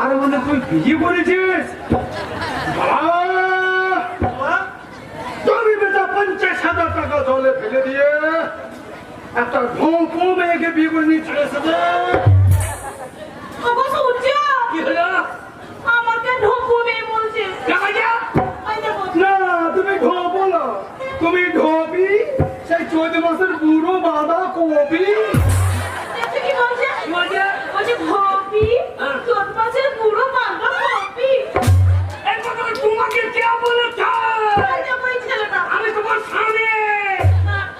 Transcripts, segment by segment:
তার মানে তুই বিয়ে করেছিস? তুমি বেটা 50,000 টাকা জলে ফেলে দিয়ে একটা ঢোঁপো মেয়েকে বিয়ে করে নিয়ে চলে এসেছে। কি হলো? আমাকে ঢোপো মেয়ে বলছে। না তুমি ঢোপো না, তুমি ঢোপি, সেই 14 মাসের বুড়ো বাঁধা কপি। কি বলছে? বলছে কপি, 14 মাসের বুড়ো বাঁধা কপি। এই কথা তোমাকে কে বলেছে? ওই ছেলেটা। আমি তোমার স্বামী,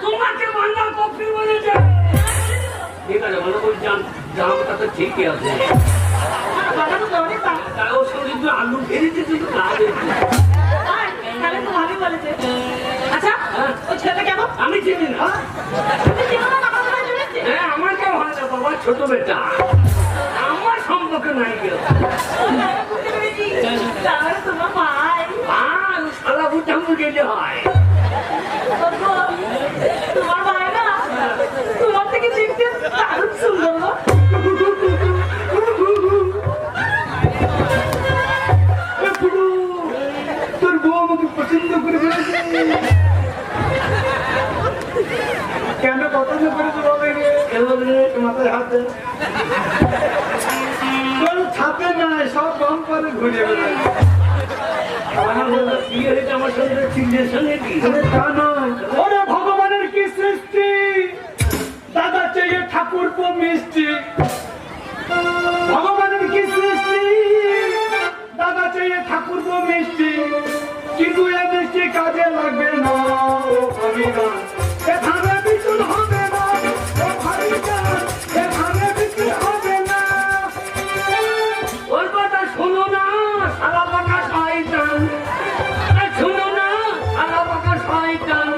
তোমাকে বাঁধা কপি বলেছে। ঠিক আছে, মনে করি জামাটা তো ঠিকই আছে। বাবা তো দৌড়ে পা। ওর সঙ্গে একটু আলু ফেলেছে কিন্তু না দেখি। তাহলে তো ভাবি বলেছে। আচ্ছা, ওই ছেলেটা কেমন? আমি চিনি না। তুমি চিনো না, আমার সাথে চলেছে। হ্যাঁ, আমার কেউ হয় না বাবা, ছোট বেটা। আমার সম্পর্কে নাই কেউ। বুঝতে পেরেছি। তাহলে তোমার ভাই। শালা বুঝাম গেলে হয়। তোমার ভাই না তোমার থেকে দেখতে দারুণ সুন্দর গো। তোর বউ আমাকে পছন্দ করে ফেলেছে। কেন পছন্দ করেছে বলে গে? মাথায় হাত দে। তোর ছাতে নাই, সব কম করে ঘুরে বেড়ায়। বিয়ে হয়েছে আমার সঙ্গে, চিনের সঙ্গে কি? তা নয়। ওরে ভগবানের কি সৃষ্টি, দাদা চেয়ে ঠাকুর পো মিষ্টি। ভগবানের কি সৃষ্টি, দাদা চেয়ে ঠাকুর পো মিষ্টি, কিন্তু এ মিষ্টি কাজে লাগবে না। ও ভাবি না, এখানে বিচুল হবে না। ও ভাবি না, এখানে বিচুল হবে না। ওর কথা শোনো না, সারা পাকা শয়তান। শোনো না, সারা পাকা শয়তান,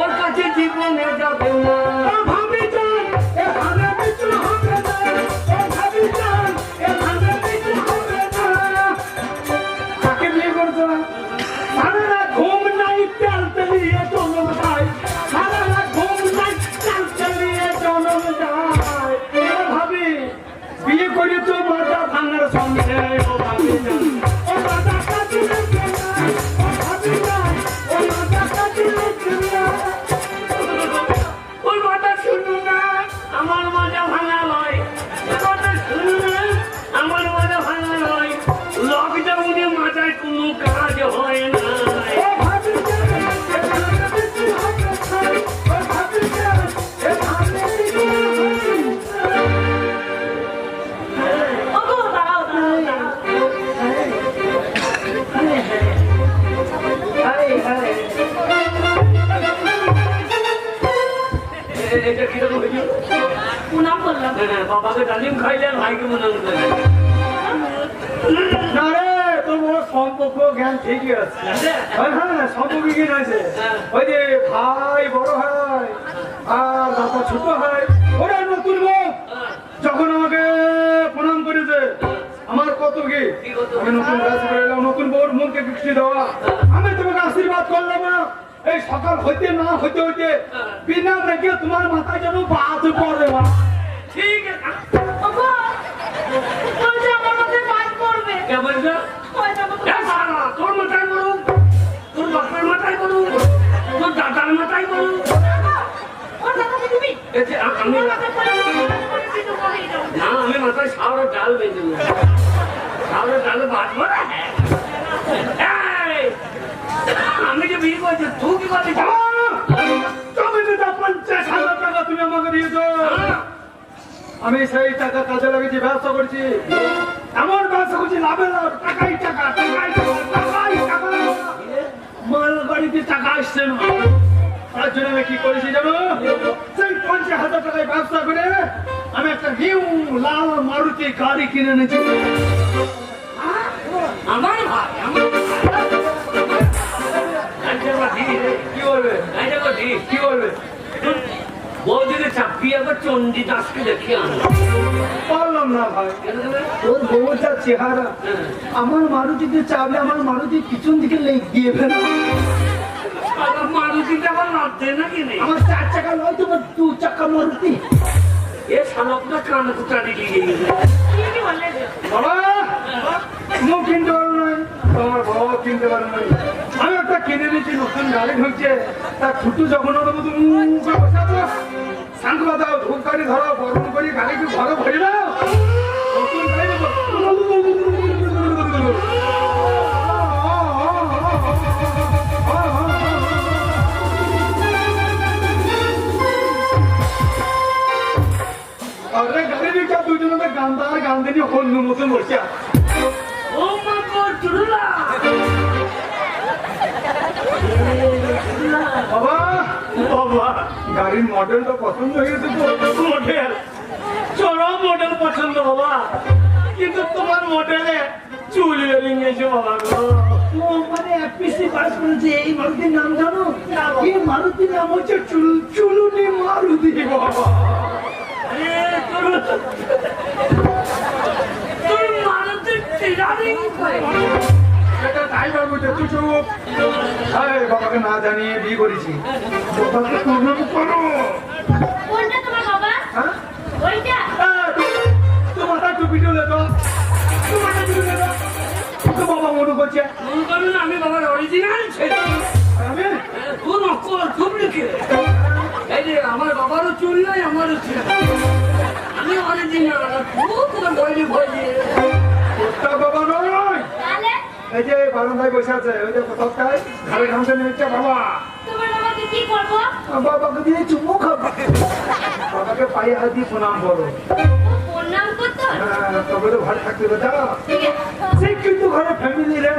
ওর কাছে জীবনে যাবে না। ও ভাবি যান, এখানে বিচুল হবে না। ও ভাবি যান, এখানে বিচুল হবে না। কাকে বিয়ে করছো? সারা রাত ঘুম নাই, তেল তেলিয়ে জনম যায়। সারা রাত ঘুম নাই, তেল তেলিয়ে জনম যায়। ও ভাবি, বিয়ে করেছো মাথা ভাঙার সঙ্গে। ও ভাবি যান, ও মাথা কাছে লেগে না। ও ভাবি যান, ও মাথা কাছে লেগে না। ওই মাথা শুনো না, আমার মাজা ভাঙা নয়। কথা শুনো না, আমার মাজা ভাঙা নয়। লকডাউনে মাথায় কোনো কাজ হয় না। ওগো দাঁড়াও দাঁড়াও। এটা কিরকম হয়েছে? প্রণাম করলাম। বাবাকে ডালিম খাইলেন, ভাইকে মনে করলেন না রে। তোর বড় সম্পর্ক জ্ঞান ঠিকই আছে। হ্যাঁ, সম্পর্ক কি আছে? ওই যে ভাই বড় হয় আর দাদা ছোট হয়। ওরা নতুন মুখ যখন আমাকে প্রণাম করেছে, আমার কত কি আমি নতুন কাজ করে এলাম, নতুন বউর মুখকে বৃষ্টি দেওয়া। আমি তোমাকে আশীর্বাদ করলাম না। এই সকাল হইতে না হইতে হইতে বিনা রেখে তোমার মাথায় যেন বাদ পড়ে না। ঠিক আছে। ওগো বলছে আমার মাথায় বাজ পড়বে। কে বলছো? তোর মাথায় মরুক, তোর বাপের মাথায় মরুক, তোর দাদার মাথায় মরুক। ওর দাদাকে দিবি? আমি মাথায় পড়ে তো করেই দাও। না, আমি মাথায় শাওরের ডাল বেঁধে দেবো। শাওরের ডালে বাঁধবো না। আমি যে বিয়ে করছি, তুই কি করছিস? তুমি 50,000 টাকা তুমি আমাকে দিয়েছো। আমি সেই টাকা কাজে লাগিয়েছি, ব্যবসা করছি। এমন ব্যবসা করছি, লাভে লাভ, টাকাই টাকা, টাকাই টাকা, টাকাই টাকা। মাল গাড়িতে টাকা আসছে না, তার জন্য আমি কি করেছি জানো? সেই 50,000 টাকায় ব্যবসা করে আমি একটা নিউ লাল মারুতি গাড়ি কিনে এনেছি। আমার ভাই, আমার কি বলবে? কি বলবে? বউ যদি চাপিয়ে আবার চণ্ডী দাসকে দেখে আনলো। পারলাম না ভাই, ওর বউটার চেহারা আমার মারুতিতে চাপলে আমার মারুতি পিছন দিকে লেগ দিয়ে ফেলে। মারুতিটা আবার নাচতে নাকি নেই? আমার 4 চাকা নয়, তোমার 2 চাকা মারুতি। এ সালকটা কানে কুটারি লিগে গেছে। কি বললে? বাবা মুখ কিনতে পারো নাই, তোমার বাবা কিনতে পারো নাই। আমি একটা কিনে নিয়েছি, নতুন গাড়ি ঢুকছে, তার ছুটু যখন ওর মতো করে বসাবো, শান্ত দাও, ধূপ গাড়ি ধরো, গরম করি গাড়িকে ঘরে ভরে দাও, নতুন গাড়ি গাড়ি দিকে দুজনে গান দিয়ে অন্য মতন বসে আছে। ও মা গো চুরুলা বাবা বাবা গাড়ির মডেলটা পছন্দ হয়েছে তো? মডেল চরম মডেল পছন্দ বাবা, কিন্তু তোমার মডেলে চুল বেরিয়েছে বাবা গো। মানে এফপিসি পাস করেছে। এই মারুতির নাম জানো? এই মারুতির নাম হচ্ছে চুলুনি মারুতি। বাবা তোর মানুষের টিরারিং করে এটা তাই বাবু যে তুই চুপ। আরে বাবাকে না জানিয়ে বিয়ে করেছি, বাবাকে করো করো। কোনটা তোমার বাবা? হ্যাঁ ওইটা? তো মাথা টুপি তুলে তো, মাথা টুপি তুলে তো। তো বাবা মনে করছে মনে করুন আমি বাবার অরিজিনাল ছেলে, আমি তুই নকল ডুপ্লিকেট। এই যে আমার বাবারও চুল নাই, আমারও চুল নাই। আমি অরিজিনাল, তোমার বইলে বইলে তোরটা বাবা নয়। তাহলে এই যে বারান্দায় বসে আছে, ওই যে কোথায় ঘরে ঘামছে নিচ্ছে বাবা। তোমার বাবাকে কি করবো? বাবাকে দিয়ে চুমু খাবো, বাবাকে পায়ে হাত দিয়ে প্রণাম করো। ও প্রণাম করতো? হ্যাঁ, তবে তো ভালো থাকতে বেটা। ঠিক আছে। সে কিন্তু ঘরে ফ্যামিলি রে,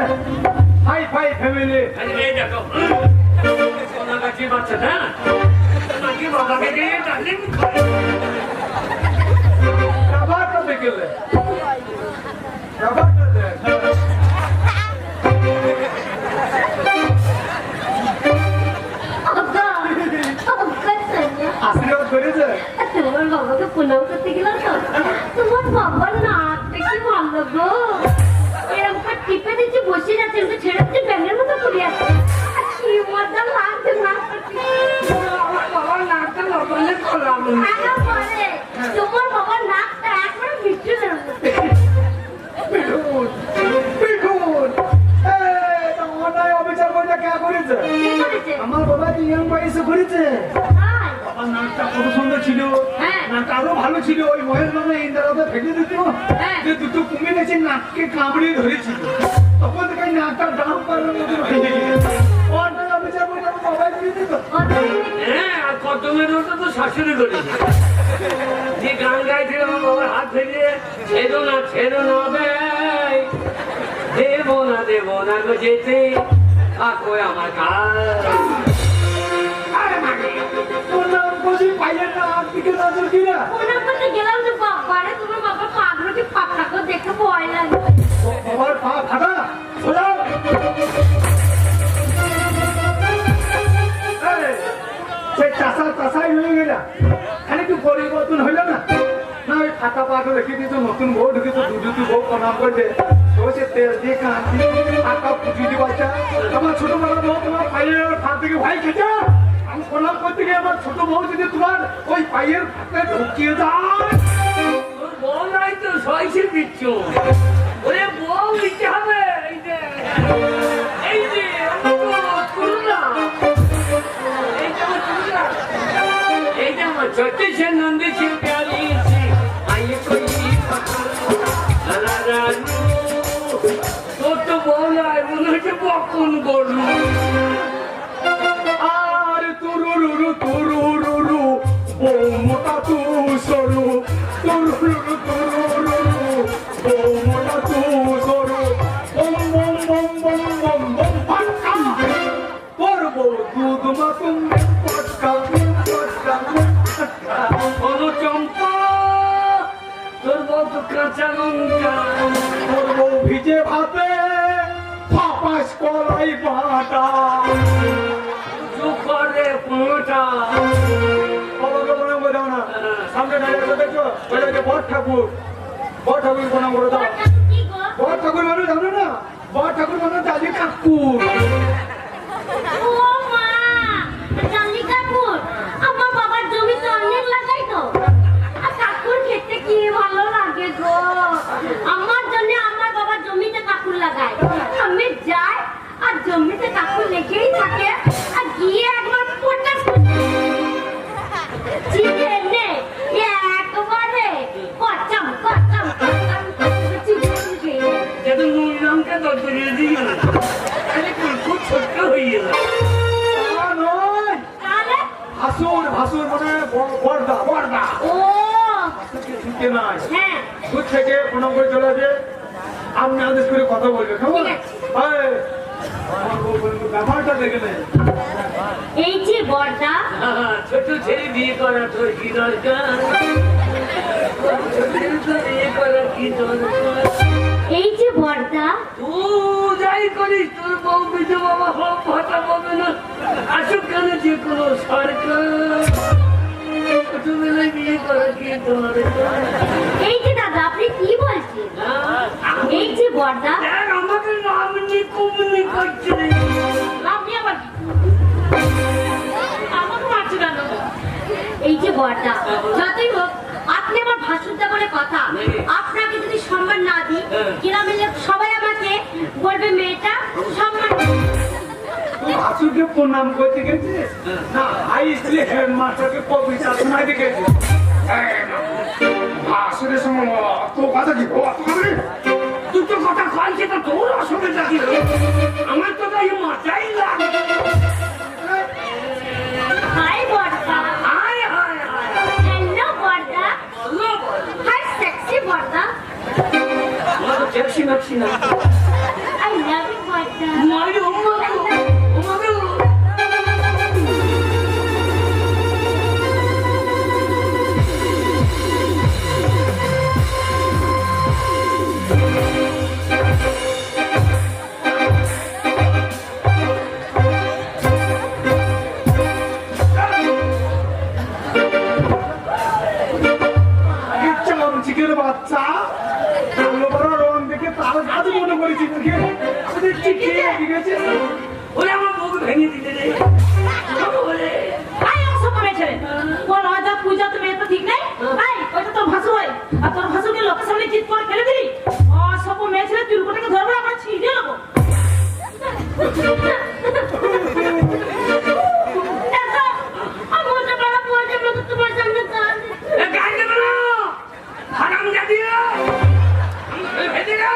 হাই ফাই ফ্যামিলি। এই দেখো ওনার কাছে বাচ্চা না নাকি বাবাকে দিয়ে ডালিম করে। রাবারটা দেখলে, রাবারটা দেখ। আশীর্বাদ করেছে। তোমার বাবাকে প্রণাম করতে গেলাম তো, তোমার বাবার নাকটা কি ভালো গো, এরকম করে টিপে দিচ্ছে, বসে যাচ্ছে, ছেড়ে দিচ্ছে, ব্যাঙের মতো পড়ে আছে। কি মজা লাগছে নাকটা টিপে। আমার বাবার নাকটা লবণে করলাম। আরো বলে, তোমার বাবার নাকটা একবারে মিষ্টির মতো। পিঠুন, পিঠুন। এই, তো অন্যায় অবিচার করে কে করেছে? কি করেছে? আমার বাবা ইয়ং বয়সে করেছে। তাই? বাবার নাকটা কত সুন্দর ছিল, হ্যাঁ। নাকটা আরো ভালো ছিল। ওই মহেশ বাবা ইন্দ্রাতে ফেলে দিত, হ্যাঁ। যে দুটো কুমির এসে নাককে কামড়ে ধরেছিল, তখন থেকে ওই নাকটা ডাম পাড়ার মতো হয়ে গেছে। অন্যায় অবিচার করে আমার বাবাই দিয়ে দিত। ও তাই? হ্যাঁ, আর কদমের ওটা তো শাশুড়ি করেছে। যে গান গাইছিল আমার বাবার হাত ধরিয়ে, ছেড়ো না বে, দেব না গো যেতে, থাকো আমার কাজ। আরে মাগে, তোর নাম বুঝি পাইয়ের না, আর দিকে নজর দিলা। প্রণাম করতে গেলাম তো বাবারে, তোমার বাবার পাগলটি পাকা করে দেখে ভয় লাগে। বাবার পা ফাটা, সোজাও। এই, সেই চাষাই হয়ে গেল, খালি একটু পরিবর্তন হইল না। না ওই ফাটা পাটা রেখে দিত, নতুন বউ ঢুকে তো দুটো বউ প্রণাম করছে, সে তেল দিয়ে কাঁদছি, ফাটা পুঁজি দিয়ে বাচ্চা। আমার ছোট বড় বউ তোমার পায়ের ফাঁক থেকে ভাই খেতে, আমি প্রণাম করতে গিয়ে আমার ছোট বউ যদি তোমার ওই পায়ের ফাঁকে ঢুকিয়ে যায়। তোর বউ নাই তো সইছে দিচ্ছ, ওরে বউ দিতে হবে। এই যে আমার চুলনা, এই যে আমার ছোট্ট সে নন্দী সে প্যারি সে আইয়ে কই তোর তো বউ নাই, মনে হচ্ছে বকন করলু। আর তুরুরু তুরুরু বউ মোটা তু সরু, তুরুরু তুরুরু বউ মোটা তু সরু, বম বম বম বম বম বম পাক্কা তোর বউ দুধ মাতুম পাক্কা পাক্কা পাক্কা। কোনো চম্পা, তোর বউ তো কাঁচা লঙ্কা। তোর বউ ভিজে ভাতে ফাপাস কলাই বাটা, করে পোঁটা। বাবাকে প্রণাম করে দাও না। সামনে দাঁড়িয়ে দেখছো, ওই যে বট ঠাকুর, বট ঠাকুর প্রণাম করে দাও। ওটা কি গো? বট ঠাকুর মানে জানো না, বট ঠাকুর মানে দাদি ঠাকুর। ও মা, জানি কাকুর, আমার বাবার জমিতে অনেক লাগাই তো। আর কাকুর খেতে কি ভালো লাগে গো। আমার জন্য আমার বাবার জমিতে দরজা দিয়ে গেল আরে খুব ছোট্ট হয়ে গেল তা নয়, তাহলে ভাসুর মানে বর্দা ও ঢুকে নাই হ্যাঁ দূর থেকে প্রণাম করে চলে আসে আপনি আদেশ করে কথা বলবে কেমন ঠিক আছে। এই, আমার বউ বলবে, ব্যাপারটা দেখে নেই এই যে বর্দা ছোট ছেলে বিয়ে করা তোর কি দরকার ছোট ছেলে তো বিয়ে করা কি দরকার এই যে বর্দা তুই যাই করিস তোর বউ বিজু বাবা হোক ভাতা পাবে না আসুক কেন যে কোনো সরকার ছোটবেলায় বিয়ে করা কি দরকার এই যে দাদা আপনি কি বলছেন এই যে বর্দা দেখ আমাকে নাম নিয়ে কুমনি করছে আপনি আবার আমাকে মারছে কেন এই যে বর্দা যতই হোক আপনি আমার ভাসুরদা বলে কথা আপনাকে যদি সম্মান না দিই গ্রামের লোক সবাই আমাকে বলবে মেয়েটা সম্মান তুই ভাসুরকে প্রণাম করতে গেছিস না হাই স্কুলে হেডমাস্টারকে কবিতা শোনাইতে গেছিস ভাসুরের সময় তো কথা কি দুটো কথা খাইছে তো তোর অসুবিধা কি হলো? আমার তো তাই মাথাই লাগে হাই বর্দা হায় হায় হায় হ্যালো বর্দা বলো বলো হাই সেক্সি বর্দা আমার তো ট্যাক্সি নাকছি না আই লাভ ইউ বর্দা মারি উমাকে চিকের বাচ্চা কালো বড় রং দেখে তার গাছ মনে করেছি তোকে দেখছি কে গেছে ওরে আমার মুখ ভেঙে দিতে রে ওরে আই অসব করেছে কোন রাজা পূজা তুমি এত ঠিক নেই আই ওটা তোর ভাসু হয় আর তোর ভাসুকে লোকের সামনে জিত করে ফেলে দিলি অসব মেয়েছিলে তুই কোটাকে ধরবো আমরা ছিঁড়ে নেবো আমার বড় বলছে লোক তোমার সামনে কান এ গাই দেবে না হারাম জাতি ভেজে গা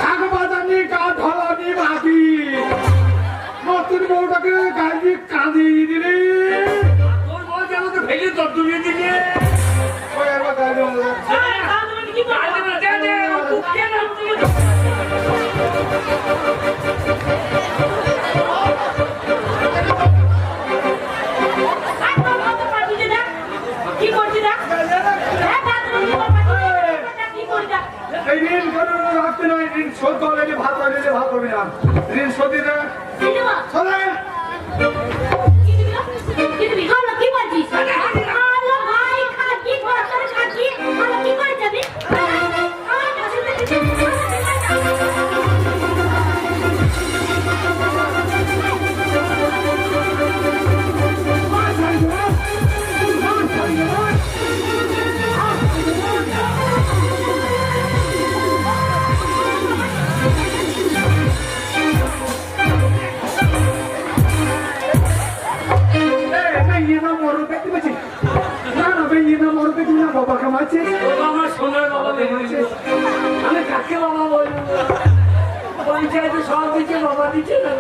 ঠাক বাজানি গা ঢলানি বাকি নতুন বউটাকে গাড়ি কাঁদিয়ে দিলি তোর বউ যে আমাকে ভেজে তো তুলে দিলে ওই একবার গাড়ি কি গাই দেবে না দে দে আমার বুক কে না তুলে কি করছিস দেখ হ্যাঁ কি করছিস এই ঋণ করে রাখতে নয় ঋণ শোধ করলে ভাত হলে ভাত হবে না ঋণ শোধ দিতে চলে কি বলছিস হ্যালো ভাই খালা কি করছিস খাচ্ছি হ্যালো কি করে যাবি বাবা কামাচ্ছে আমার সোনার বাবা বেরিয়েছে আমি কাকে বাবা বলবো পঞ্চায়েতে সব দিচ্ছে বাবা দিচ্ছে না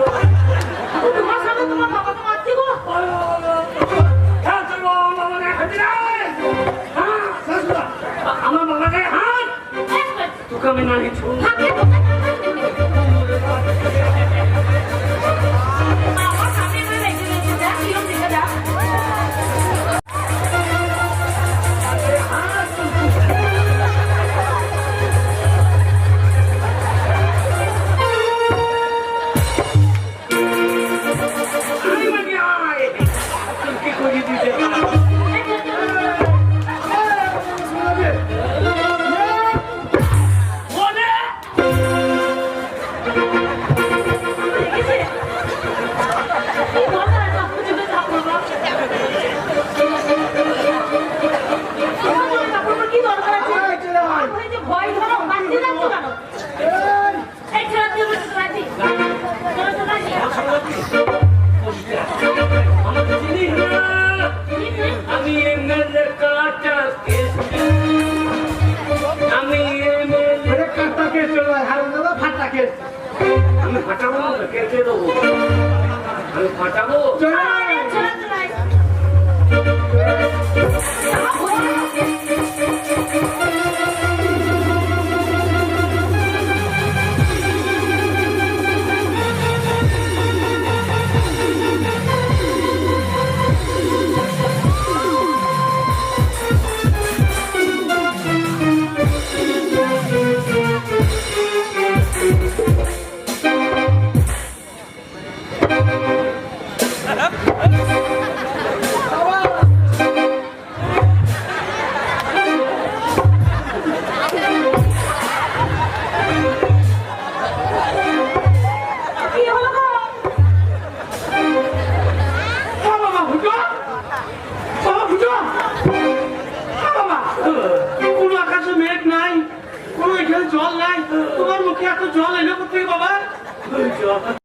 তোমার সামনে তোমার বাবাকে মারছি গো হ্যাঁ তোর বাবা বাবাকে হাতে আমার বাবাকে হাত তোকে আমি না কিছু আমার সামনে রেখে দিয়েছি যা কিরম দেখে যা আমি এমএলএ কাটা আমি এমএলএ কে আমি ফাটাবো না কে কে দেবো আমি ফাটাবো আরে চলো চলো কি হলো গো? বাবা ফুটো বাবা ফুটো বাবা কোনো আকাশে মেঘ নাই কোনো এখানে জল নাই তোমার মুখে এত জল এলো কোথায় বাবা